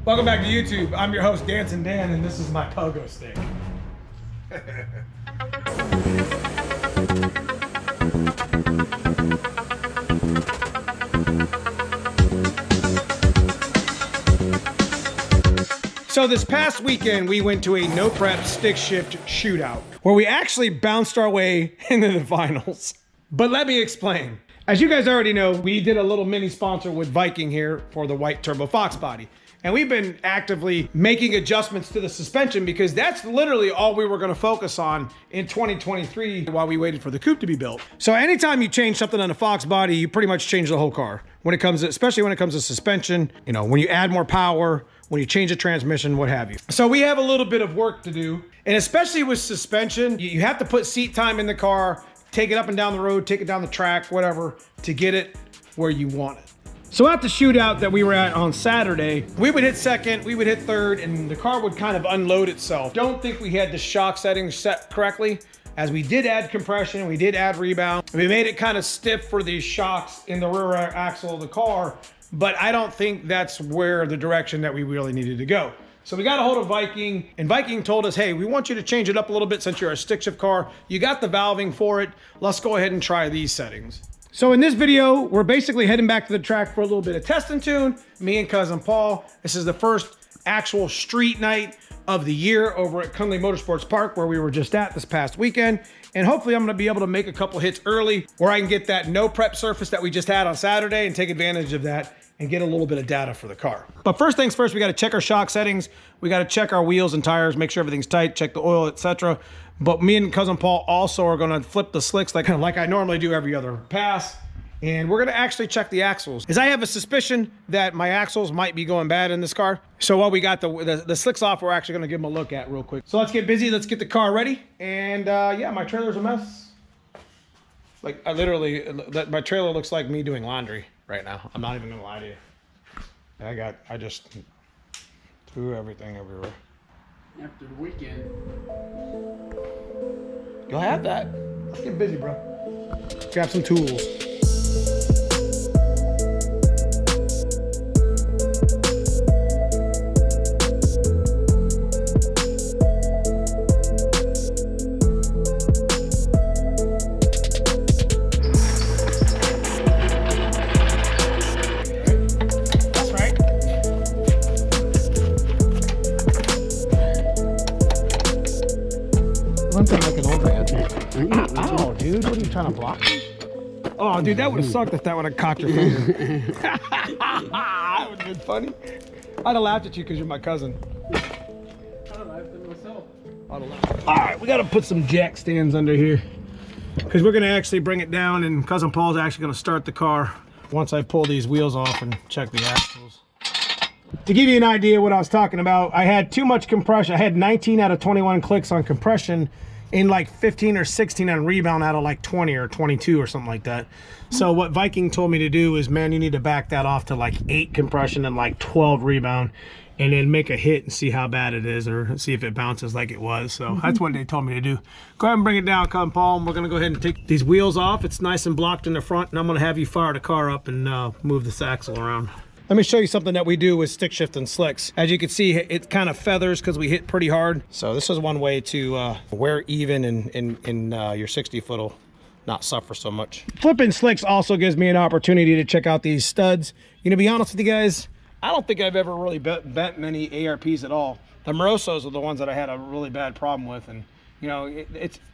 Welcome back to YouTube. I'm your host, Dancing Dan, and this is my pogo stick. So this past weekend, we went to a no prep stick shift shootout where we actually bounced our way into the finals. But let me explain. As you guys already know, we did a little mini sponsor with Viking here for the white Turbo Fox body. And we've been actively making adjustments to the suspension because that's literally all we were gonna focus on in 2023 while we waited for the coupe to be built. So anytime you change something on a Fox body, you pretty much change the whole car. When it comes to, especially when it comes to suspension, you know, when you add more power, when you change the transmission, what have you. So we have a little bit of work to do. And especially with suspension, you have to put seat time in the car, take it up and down the road, take it down the track, whatever, to get it where you want it. So at the shootout that we were at on Saturday, we would hit second, we would hit third, and the car would kind of unload itself. Don't think we had the shock settings set correctly, as we did add compression, we did add rebound. We made it kind of stiff for these shocks in the rear axle of the car, but I don't think that's where the direction that we really needed to go. So we got a hold of Viking, and Viking told us, hey, we want you to change it up a little bit since you're a stick shift car. You got the valving for it. Let's go ahead and try these settings. So in this video, we're basically heading back to the track for a little bit of test and tune, me and cousin Paul. This is the first actual street night of the year over at Cunley Motorsports Park where we were just at this past weekend. And hopefully I'm gonna be able to make a couple hits early where I can get that no prep surface that we just had on Saturday and take advantage of that and get a little bit of data for the car. But first things first, we gotta check our shock settings. We gotta check our wheels and tires, make sure everything's tight, check the oil, etc. But me and cousin Paul also are gonna flip the slicks like I normally do every other pass. And we're gonna actually check the axles. As I have a suspicion that my axles might be going bad in this car. So while we got the slicks off, we're actually gonna give them a look at real quick. So let's get busy, let's get the car ready. And yeah, my trailer's a mess. Like my trailer looks like me doing laundry right now. I'm not even gonna lie to you. I just threw everything everywhere. After the weekend. You'll have that. Let's get busy, bro. Grab some tools. Ow, dude, what are you trying to block me? Oh, dude, that would have sucked if that would have caught your finger. That would have been funny. I'd have laughed at you because you're my cousin. I'd have laughed at myself. All right, we got to put some jack stands under here because we're going to actually bring it down, and cousin Paul's actually going to start the car once I pull these wheels off and check the axles. To give you an idea what I was talking about, I had too much compression. I had 19 out of 21 clicks on compression in like 15 or 16 on rebound out of like 20 or 22 or something like that. So what Viking told me to do is, man, you need to back that off to like 8 compression and like 12 rebound and then make a hit and see how bad it is or see if it bounces like it was. So that's what they told me to do. Go ahead and bring it down, cousin Paul, and we're gonna go ahead and take these wheels off. It's nice and blocked in the front, and I'm gonna have you fire the car up and move this axle around. Let me show you something that we do with stick shift and slicks. As you can see, it kind of feathers because we hit pretty hard. So this is one way to wear even in your 60 foot will not suffer so much. Flipping slicks also gives me an opportunity to check out these studs. You know, to be honest with you guys, I don't think I've ever really bent many ARPs at all. The Morosos are the ones that I had a really bad problem with. And you know,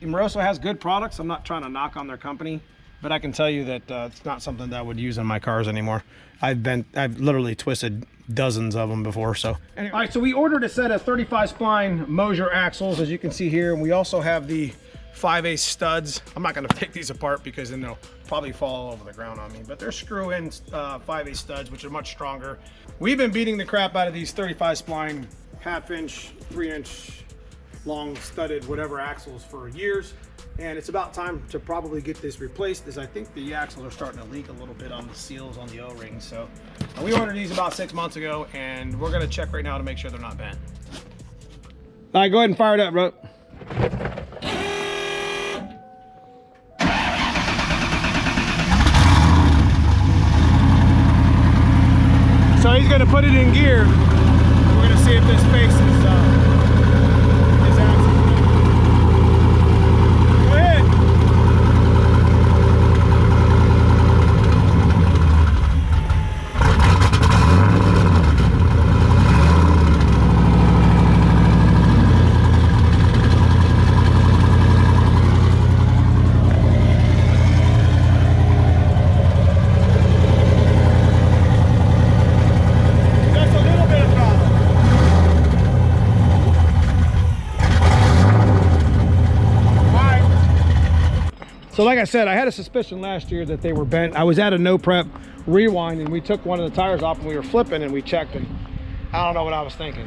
Moroso has good products. I'm not trying to knock on their company, but I can tell you that it's not something that I would use in my cars anymore. I've literally twisted dozens of them before. So anyway. All right, so we ordered a set of 35 spline Mosier axles, as you can see here, and we also have the 5/8 studs. I'm not going to take these apart because then they'll probably fall all over the ground on me, but they're screw-in 5/8 studs, which are much stronger. We've been beating the crap out of these 35 spline 1/2 inch, 3 inch long studded whatever axles for years. And it's about time to probably get this replaced, as I think the axles are starting to leak a little bit on the seals on the O-rings. So we ordered these about 6 months ago, and we're gonna check right now to make sure they're not bent. All right, go ahead and fire it up, bro. So he's gonna put it in gear. see if this face is axle. Go ahead. That's a little bit of throttle. So like I said, I had a suspicion last year that they were bent. I was at a no prep rewind and we took one of the tires off and we were flipping and we checked and I don't know what I was thinking.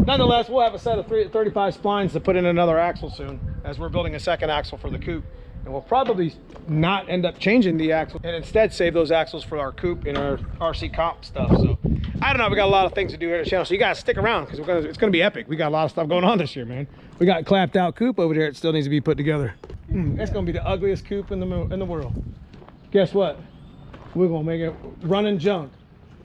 Nonetheless, we'll have a set of 35 splines to put in another axle soon as we're building a second axle for the coupe. And we'll probably not end up changing the axle and instead save those axles for our coupe and our RC comp stuff. So I don't know, we got a lot of things to do here at the channel. So you guys stick around because it's gonna be epic. We got a lot of stuff going on this year, man. We got clapped out coupe over there. It still needs to be put together. It's gonna be the ugliest coupe in the world. Guess what? We're gonna make it running junk.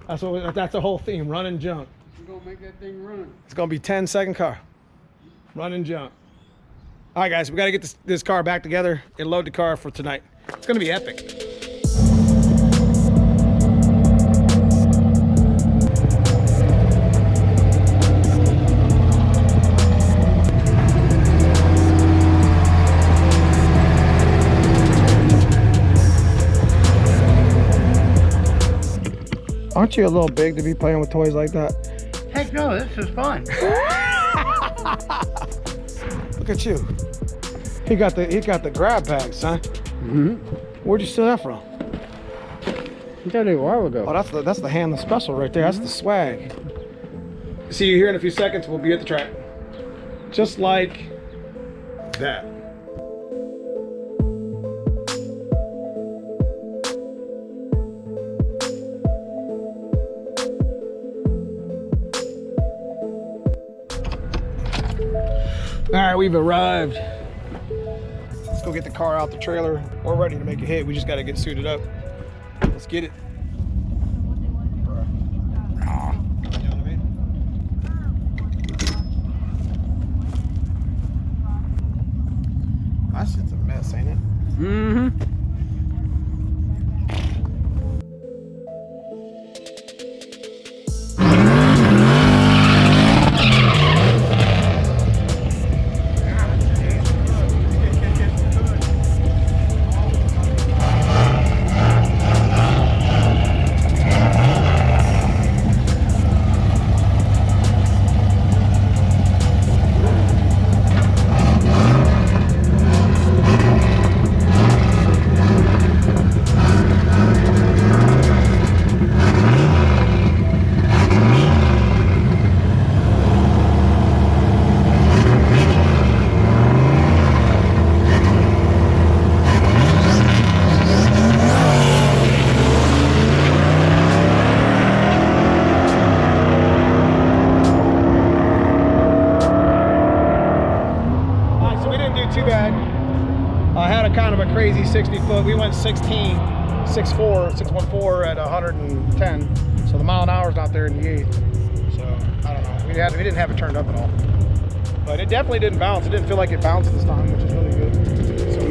That's the whole theme, running junk. We're gonna make that thing run. It's gonna be 10-second car, running junk. All right, guys, we gotta get this car back together and load the car for tonight. It's gonna be epic. Aren't you a little big to be playing with toys like that? Heck no, this is fun. Look at you. He got the grab bag, son. Mm-hmm. Where'd you steal that from? I got it a while ago. Oh, that's the hand, the special right there. That's the swag. See you here in a few seconds. We'll be at the track. Just like that. All right, we've arrived. Let's go get the car out the trailer. We're ready to make a hit. We just got to get suited up. Let's get it. You know what I mean? That shit's a mess, ain't it? Mm-hmm. Kind of a crazy 60 foot. We went 16, 6'4", 614 at 110. So the mile an hour is not there in the 8th. So I don't know. We didn't have it turned up at all. But it definitely didn't bounce. It didn't feel like it bounced this time, which is really good. So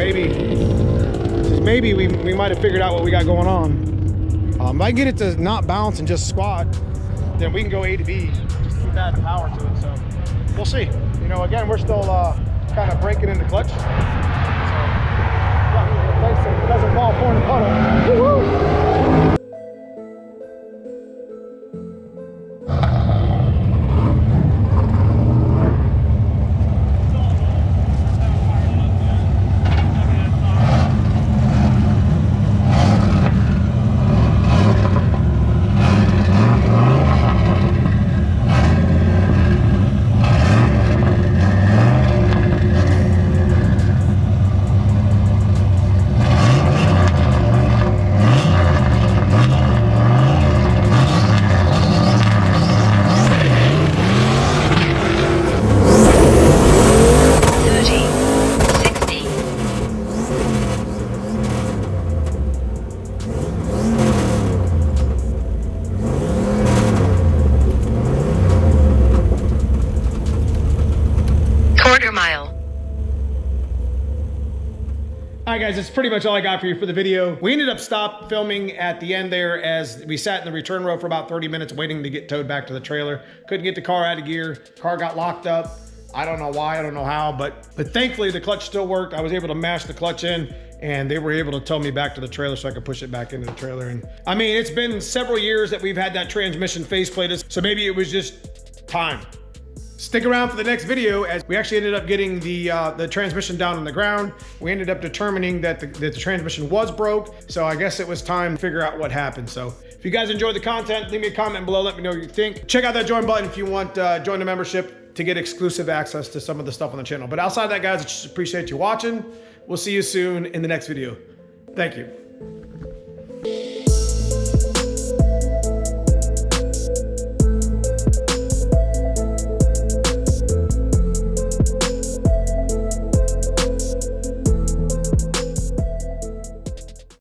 maybe we might have figured out what we got going on. If I get it to not bounce and just squat, then we can go A to B. Just keep adding power to it. So we'll see. You know, again, we're still kind of breaking in the clutch. Thanks to it doesn't fall for in the puddle. Woo-hoo! All right, guys, that's pretty much all I got for you for the video. We ended up stopped filming at the end there as we sat in the return row for about 30 minutes waiting to get towed back to the trailer. Couldn't get the car out of gear. Car got locked up. I don't know why, I don't know how, but thankfully the clutch still worked. I was able to mash the clutch in and they were able to tow me back to the trailer so I could push it back into the trailer. And I mean, it's been several years that we've had that transmission faceplated, so maybe it was just time. Stick around for the next video as we actually ended up getting the transmission down on the ground. We ended up determining that the transmission was broke. So I guess it was time to figure out what happened. So if you guys enjoyed the content, leave me a comment below. Let me know what you think. Check out that join button if you want join the membership to get exclusive access to some of the stuff on the channel. But outside of that, guys, I just appreciate you watching. We'll see you soon in the next video. Thank you.